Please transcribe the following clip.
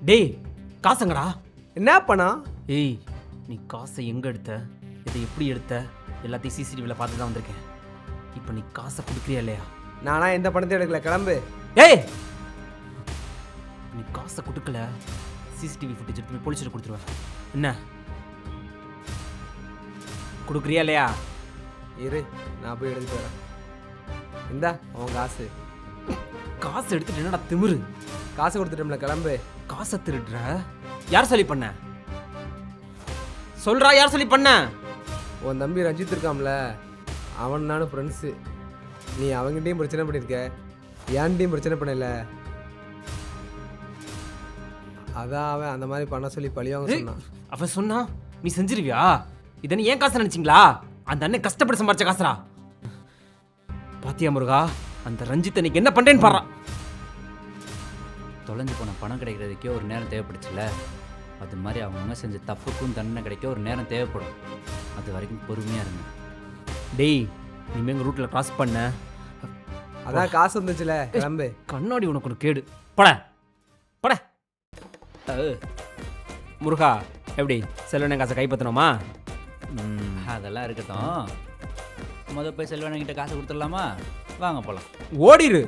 டேய் காசுங்கடா. என்ன பணம்? ஏய் நீ காசை எங்கே எடுத்த, இதை எப்படி எடுத்த, எல்லாத்தையும் சிசிடிவியில் பார்த்து தான் வந்திருக்கேன். இப்போ நீ காசை கொடுக்குறியா இல்லையா? நானா எந்த பணத்தையும் எடுக்கல, கிளம்பு. ஏய் நீ காசை கொடுக்கல, சிசிடிவி ஃபுட்டேஜ் எடுத்து போய் போலீஸ்கிட்ட கொடுத்துருவேன். என்ன கொடுக்குறியா இல்லையா? இரு, நான் போய் எடுத்துட்டு வரேன். இந்தா அவன் காசு. காசு எடுத்துட்டு என்னடா திமிரு? காசு கொடுத்துட்டோம்ல, கிளம்பு. காசை திருடுற? யார் சொல்லி பண்ண? சொல்றா, யார் சொல்லி பண்ண? உன் தம்பி ரஞ்சித் இருக்காம்ல, அவன் நானும் ஃப்ரெண்ட்ஸு. நீ அவங்ககிட்டையும் பிரச்சனை பண்ணியிருக்க, ஏன்டையும் பிரச்சனை பண்ணல. அதான் அவன் அந்த மாதிரி பண்ண சொல்லி பழிவாங்க சொன்னான். அவன் சொன்னா நீ செஞ்சிருவியா? இதை நீ ஏன் காசு நினைச்சிங்களா? அந்த அண்ணன் கஷ்டப்பட்டு சம்பாரிச்ச காசுரா. பாத்தியா முருகா, அந்த ரஞ்சித் அன்னைக்கு என்ன பண்றேன்னு பாரு. தொலைஞ்சு போன பணம் கிடைக்கிறதுக்கே ஒரு நேரம் தேவைப்படுச்சுல்ல, அது மாதிரி அவங்க செஞ்ச தப்புக்கும் தண்டனை கிடைக்க ஒரு நேரம் தேவைப்படும். அது வரைக்கும் பொறுமையாக இருங்க. டேய் இனிமே எங்கள் ரூட்டில் கிராஸ் பண்ண, அதான் காசு வந்துச்சுல, கிளம்பு. கண்ணாடி உனக்கு ஒரு கேடு. பட பட. முருகா எப்படி செல்வனை காசை கைப்பற்றணுமா? அதெல்லாம் இருக்கட்டும், போய் செல்வனங்கிட்ட காசு கொடுத்துடலாமா? வாங்க போகலாம். ஓடிரு.